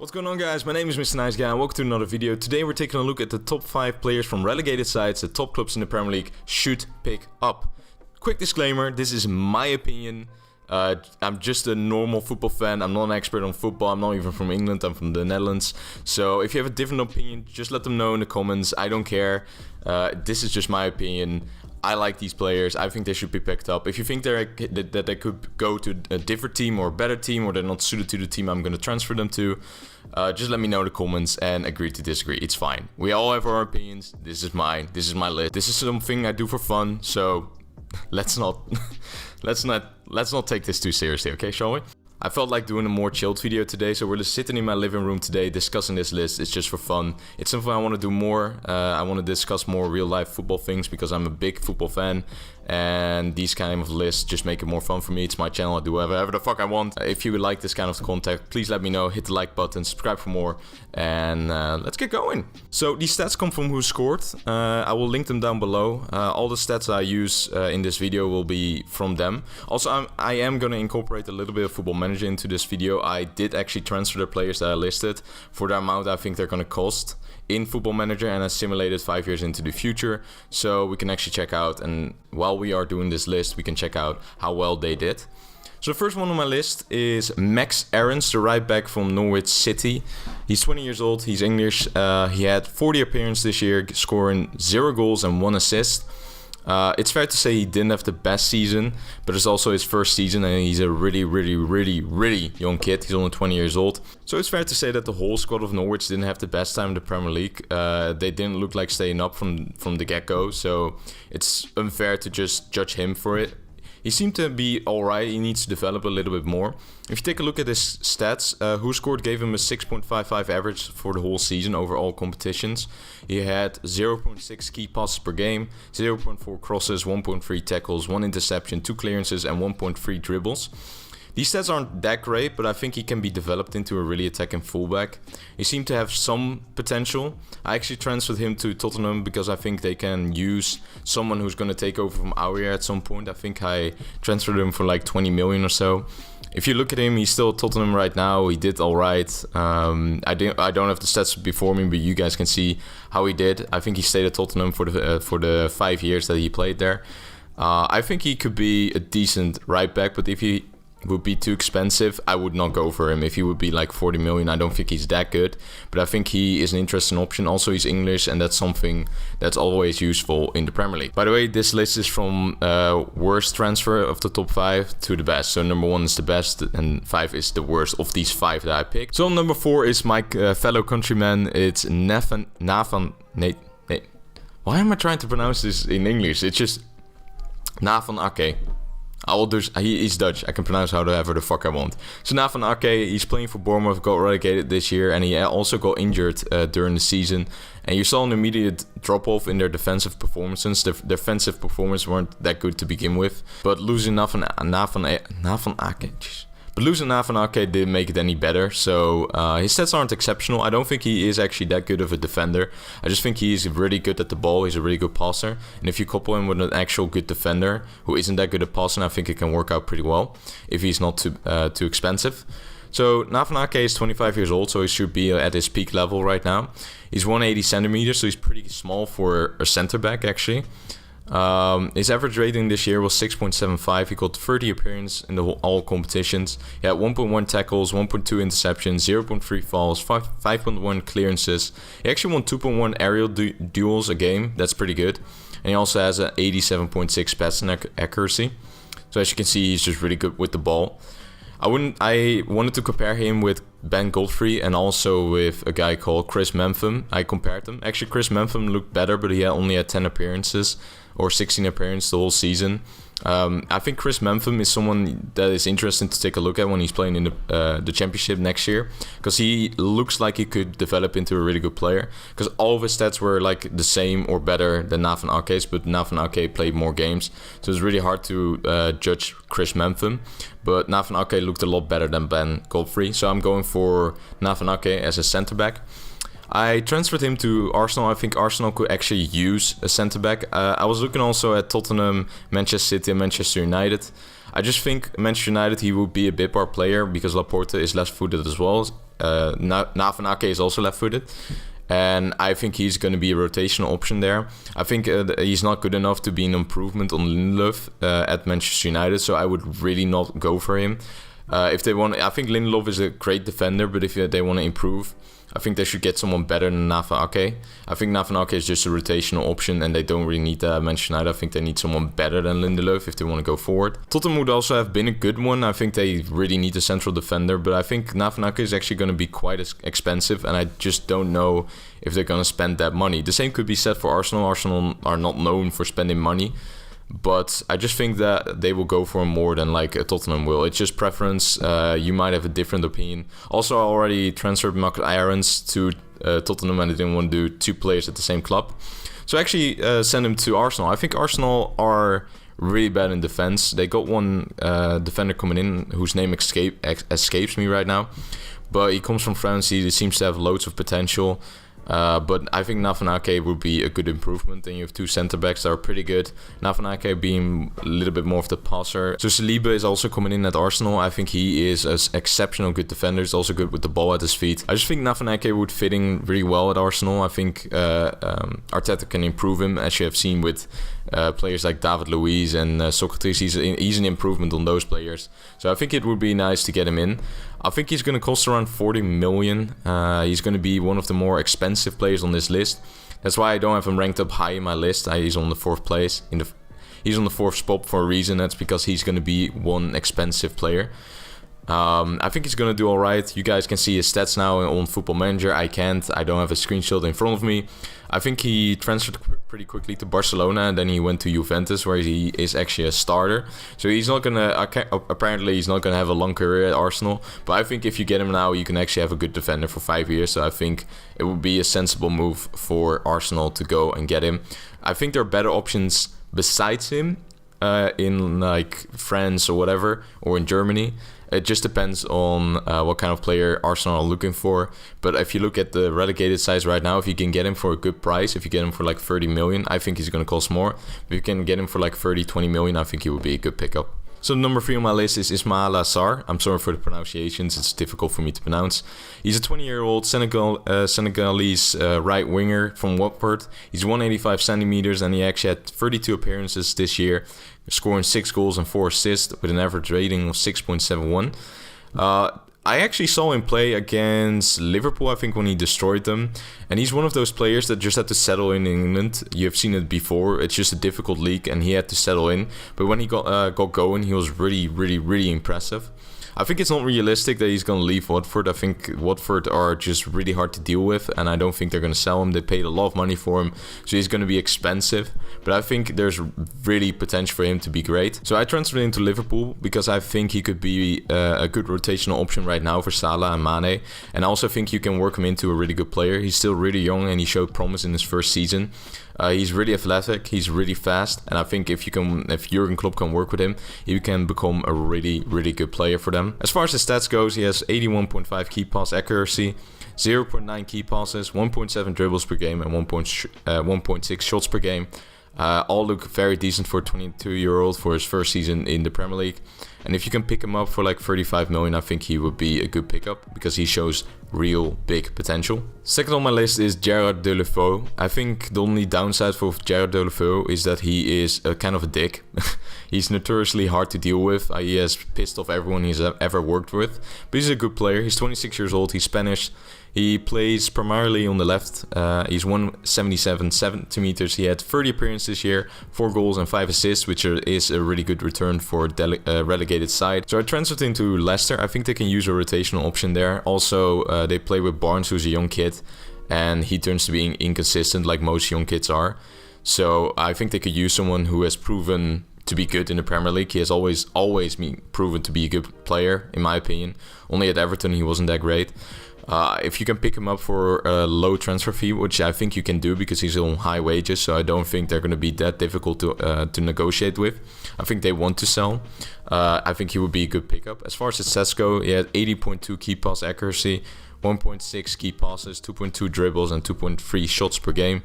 What's going on, guys? My name is MrNiceGuy and welcome to another video. Today we're taking a look at the top 5 players from relegated sides that top clubs in the Premier League should pick up. Quick disclaimer, this is my opinion. I'm just a normal football fan. I'm not an expert on football. I'm not even from England. I'm from the Netherlands. So if you have a different opinion, just let them know in the comments. I don't care. This is just my opinion. I like these players. I think they should be picked up. If you think that they could go to a different team or a better team, or they're not suited to the team I'm going to transfer them to, just let me know in the comments and agree to disagree. It's fine. We all have our opinions. This is mine. This is my list. This is something I do for fun. So let's not take this too seriously, okay? Shall we? I felt like doing a more chilled video today, so we're just sitting in my living room today discussing this list. It's just for fun. It's something I want to do more. I want to discuss more real life football things because I'm a big football fan, and these kind of lists just make it more fun for me. It's my channel. I do whatever the fuck I want. If you would like this kind of content, please let me know. Hit the like button, subscribe for more, and let's get going. So these stats come from who scored. I will link them down below. All the stats I use in this video will be from them. Also, I am going to incorporate a little bit of Football Manager into this video. I did actually transfer the players that I listed for the amount I think they're going to cost in Football Manager, and I simulated 5 years into the future, so we can actually check out, and while we are doing this list we can check out how well they did. So the first one on my list is Max Aarons, the right back from Norwich City. He's 20 years old, he's English, he had 40 appearances this year, scoring 0 goals and 1 assist. It's fair to say he didn't have the best season, but it's also his first season and he's a really young kid. He's only 20 years old. So it's fair to say that the whole squad of Norwich didn't have the best time in the Premier League. They didn't look like staying up from the get-go, so it's unfair to just judge him for it. He seemed to be alright. He needs to develop a little bit more. If you take a look at his stats, Who Scored gave him a 6.55 average for the whole season over all competitions. He had 0.6 key passes per game, 0.4 crosses, 1.3 tackles, 1 interception, 2 clearances and 1.3 dribbles. These stats aren't that great, but I think he can be developed into a really attacking fullback. He seemed to have some potential. I actually transferred him to Tottenham because I think they can use someone who's going to take over from Alli at some point. I think I transferred him for like 20 million or so. If you look at him, he's still at Tottenham right now. He did all right. I don't have the stats before me, but you guys can see how he did. I think he stayed at Tottenham for the 5 years that he played there. I think he could be a decent right back, but if he would be too expensive, I would not go for him. If he would be like 40 million, I don't think he's that good, but I think he is an interesting option. Also, he's English, and that's something that's always useful in the Premier League. By the way, this list is from worst transfer of the top 5 to the best. So number 1 is the best and 5 is the worst of these 5 that I picked. So number 4 is my fellow countryman. It's Nathan. Why am I trying to pronounce this in English? It's just Nathan Ake. He's Dutch. I can pronounce however the fuck I want. So Nathan Ake, he's playing for Bournemouth, got relegated this year, and he also got injured during the season. And you saw an immediate drop-off in their defensive performances. Their defensive performances weren't that good to begin with. But losing Nathan Ake didn't make it any better. So his stats aren't exceptional. I don't think he is actually that good of a defender. I just think he is really good at the ball. He's a really good passer. And if you couple him with an actual good defender who isn't that good at passing, I think it can work out pretty well if he's not too expensive. So Nathan Ake is 25 years old, so he should be at his peak level right now. He's 180 centimeters, so he's pretty small for a center back actually. His average rating this year was 6.75. He got 30 appearances in all competitions. He had 1.1 tackles, 1.2 interceptions, 0.3 fouls, 5.1 clearances. He actually won 2.1 aerial duels a game. That's pretty good. And he also has an 87.6 passing accuracy. So as you can see, he's just really good with the ball. I wanted to compare him with Ben Godfrey and also with a guy called Chris Mempham. I compared them. Actually, Chris Mempham looked better, but he only had 10 appearances or 16 appearances the whole season. I think Chris Mempham is someone that is interesting to take a look at when he's playing in the championship next year, because he looks like he could develop into a really good player, because all of his stats were like the same or better than Nathan Ake's, but Nathan Ake played more games, so it's really hard to judge Chris Mempham. But Nathan Ake looked a lot better than Ben Godfrey, so I'm going for Nathan Ake as a center back. I transferred him to Arsenal. I think Arsenal could actually use a centre-back. I was looking also at Tottenham, Manchester City and Manchester United. I just think Manchester United, he would be a bit more player because Laporte is left-footed as well. Nathan Ake is also left-footed. And I think he's going to be a rotational option there. I think he's not good enough to be an improvement on Lindelof at Manchester United, so I would really not go for him. If they want, I think Lindelof is a great defender, but if they want to improve, I think they should get someone better than Nathan Ake. I think Nathan Ake is just a rotational option, and they don't really need that Manchester United. I think they need someone better than Lindelof if they want to go forward. Tottenham would also have been a good one. I think they really need a central defender, but I think Nathan Ake is actually going to be quite expensive, and I just don't know if they're going to spend that money. The same could be said for Arsenal. Arsenal are not known for spending money, but I just think that they will go for more than like a Tottenham will. It's just preference. You might have a different opinion. Also, I already transferred Marcus Irons to Tottenham, and I didn't want to do two players at the same club. So I actually sent him to Arsenal. I think Arsenal are really bad in defense. They got one defender coming in whose name escapes me right now, but he comes from France. He seems to have loads of potential. But I think Nathan Ake would be a good improvement. And you have two centre-backs that are pretty good. Nathan Ake being a little bit more of the passer. So Saliba is also coming in at Arsenal. I think he is an exceptional good defender. He's also good with the ball at his feet. I just think Nathan Ake would fit in really well at Arsenal. I think Arteta can improve him, as you have seen with players like David Luiz and Socrates. He's an improvement on those players. So I think it would be nice to get him in. I think he's going to cost around 40 million. He's going to be one of the more expensive players on this list. That's why I don't have him ranked up high in my list. He's on the 4th place. He's on the 4th spot for a reason. That's because he's going to be one expensive player. I think he's going to do all right. You guys can see his stats now on Football Manager. I can't. I don't have a screenshot in front of me. I think he transferred pretty quickly to Barcelona, and then he went to Juventus, where he is actually a starter. So he's not going to, apparently he's not going to have a long career at Arsenal. But I think if you get him now, you can actually have a good defender for 5 years. So I think it would be a sensible move for Arsenal to go and get him. I think there are better options besides him in like France or whatever, or in Germany. It just depends on what kind of player Arsenal are looking for. But if you look at the relegated size right now, if you can get him for a good price, if you get him for like 30 million, I think he's going to cost more. If you can get him for like 30, 20 million, I think he would be a good pickup. So number 3 on my list is Ismaila Sarr. I'm sorry for the pronunciations, it's difficult for me to pronounce. He's a 20-year-old Senegalese right winger from Watford. He's 185 centimeters, and he actually had 32 appearances this year, scoring 6 goals and 4 assists with an average rating of 6.71. I actually saw him play against Liverpool, I think, when he destroyed them. And he's one of those players that just had to settle in England. You have seen it before. It's just a difficult league, and he had to settle in. But when he got going, he was really, really, really impressive. I think it's not realistic that he's going to leave Watford. I think Watford are just really hard to deal with, and I don't think they're going to sell him. They paid a lot of money for him, so he's going to be expensive. But I think there's really potential for him to be great. So I transferred him to Liverpool because I think he could be a good rotational option right now for Salah and Mane. And I also think you can work him into a really good player. He's still really young, and he showed promise in his first season. He's really athletic, he's really fast, and I think if Jurgen Klopp can work with him, he can become a really, really good player for them. As far as his stats goes, he has 81.5 key pass accuracy, 0.9 key passes, 1.7 dribbles per game, and 1.6 shots per game. All look very decent for a 22-year-old for his first season in the Premier League. And if you can pick him up for like 35 million, I think he would be a good pickup because he shows real big potential. Second on my list is Gerard Deulofeu. I think the only downside for Gerard Deulofeu is that he is a kind of a dick. He's notoriously hard to deal with. He has pissed off everyone he's ever worked with. But he's a good player. He's 26 years old. He's Spanish. He plays primarily on the left. He's 177 centimeters. He had 30 appearances this year, 4 goals and 5 assists, which is a really good return for a relegated side. So I transferred into Leicester. I think they can use a rotational option there. Also, they play with Barnes, who's a young kid, and he turns to being inconsistent like most young kids are. So I think they could use someone who has proven to be good in the Premier League. He has always been proven to be a good player, in my opinion. Only at Everton he wasn't that great. If you can pick him up for a low transfer fee, which I think you can do because he's on high wages, so I don't think they're going to be that difficult to negotiate with. I think they want to sell. I think he would be a good pickup. As far as his stats go, he had 80.2 key pass accuracy, 1.6 key passes, 2.2 dribbles, and 2.3 shots per game.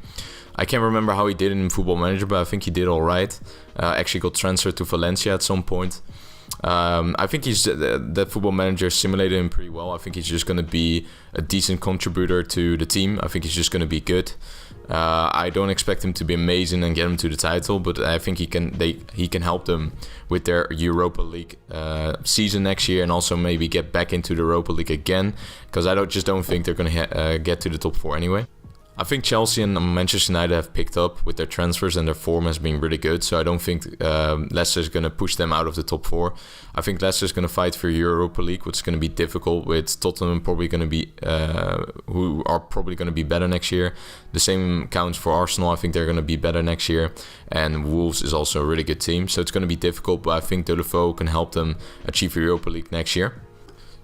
I can't remember how he did it in Football Manager, but I think he did all right. Actually got transferred to Valencia at some point. I think that Football Manager simulated him pretty well. I think he's just going to be a decent contributor to the team. I think he's just going to be good. I don't expect him to be amazing and get him to the title, but I think he can help them with their Europa League season next year, and also maybe get back into the Europa League again, because I don't think they're going to get to the top 4 anyway. I think Chelsea and Manchester United have picked up with their transfers, and their form has been really good. So I don't think Leicester's going to push them out of the top 4. I think Leicester's going to fight for Europa League, which is going to be difficult, with Tottenham probably going to be who are probably going to be better next year. The same counts for Arsenal. I think they're going to be better next year, and Wolves is also a really good team. So it's going to be difficult, but I think Deulofeu can help them achieve Europa League next year.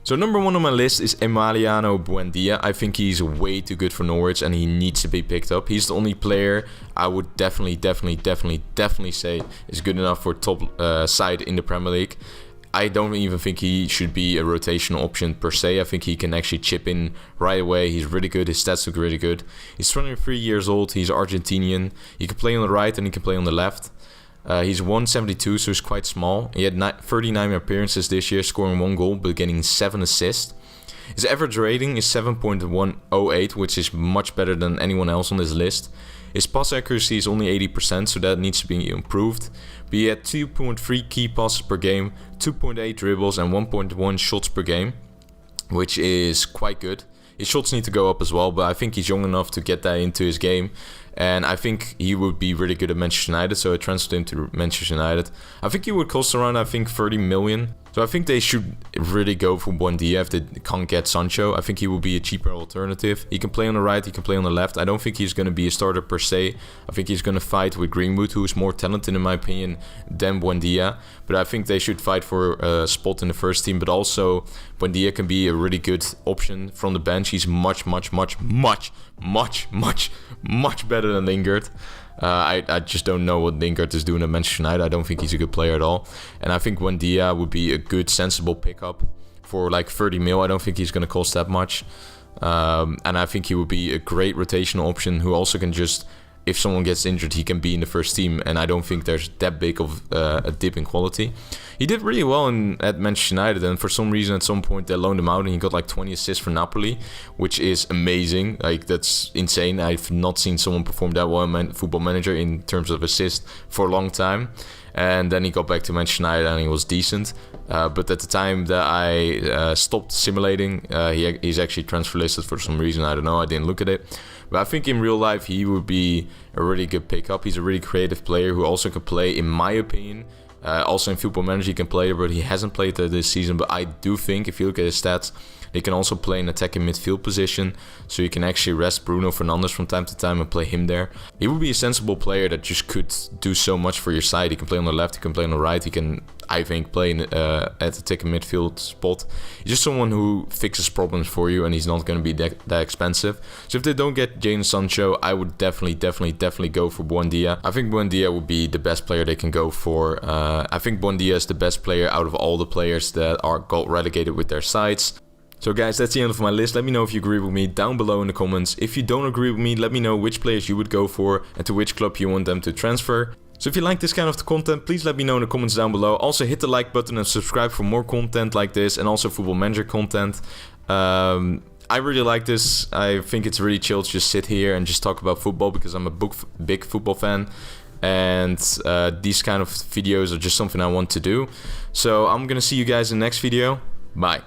So number 1 on my list is Ismaila Buendia. I think he's way too good for Norwich, and he needs to be picked up. He's the only player I would definitely say is good enough for top side in the Premier League. I don't even think he should be a rotational option per se. I think he can actually chip in right away. He's really good. His stats look really good. He's 23 years old. He's Argentinian. He can play on the right and he can play on the left. He's 172, so he's quite small. He had 39 appearances this year, scoring 1 goal, but getting 7 assists. His average rating is 7.108, which is much better than anyone else on this list. His pass accuracy is only 80%, so that needs to be improved. But he had 2.3 key passes per game, 2.8 dribbles, and 1.1 shots per game, which is quite good. His shots need to go up as well, but I think he's young enough to get that into his game. And I think he would be really good at Manchester United, so I transferred him to Manchester United. I think he would cost around, 30 million. So I think they should really go for Buendia if they can't get Sancho. I think he will be a cheaper alternative. He can play on the right, he can play on the left. I don't think he's going to be a starter per se. I think he's going to fight with Greenwood, who is more talented in my opinion than Buendia. But I think they should fight for a spot in the first team. But also Buendia can be a really good option from the bench. He's much better than Lingard. I just don't know what Lingard is doing at Manchester United. I don't think he's a good player at all. And I think Buendia would be a good, sensible pickup for like 30 mil. I don't think he's going to cost that much. And I think he would be a great rotational option who also can just, if someone gets injured, he can be in the first team. And I don't think there's that big of a dip in quality. He did really well at Manchester United, and for some reason at some point they loaned him out and he got like 20 assists for Napoli, which is amazing. Like, that's insane. I've not seen someone perform that well in Football Manager in terms of assists for a long time. And then he got back to Manchester United and he was decent. But at the time that I stopped simulating, he's actually transfer listed for some reason. I don't know. I didn't look at it. But I think in real life he would be a really good pickup. He's a really creative player who also can play, in my opinion. Also in Football Manager he can play, but he hasn't played there this season. But I do think, if you look at his stats, he can also play an attacking midfield position. So you can actually rest Bruno Fernandes from time to time and play him there. He would be a sensible player that just could do so much for your side. He can play on the left, he can play on the right, he can, I think, play at the attacking midfield spot. He's just someone who fixes problems for you, and he's not going to be that expensive. So if they don't get Jadon Sancho, I would definitely go for Buendia. I think Buendia would be the best player they can go for. I think Buendia is the best player out of all the players that got relegated with their sides. So guys, that's the end of my list. Let me know if you agree with me down below in the comments. If you don't agree with me, let me know which players you would go for and to which club you want them to transfer. So if you like this kind of content, please let me know in the comments down below. Also hit the like button and subscribe for more content like this, and also Football Manager content. I really like this. I think it's really chill to just sit here and just talk about football, because I'm a big football fan. And these kind of videos are just something I want to do. So I'm gonna see you guys in the next video. Bye.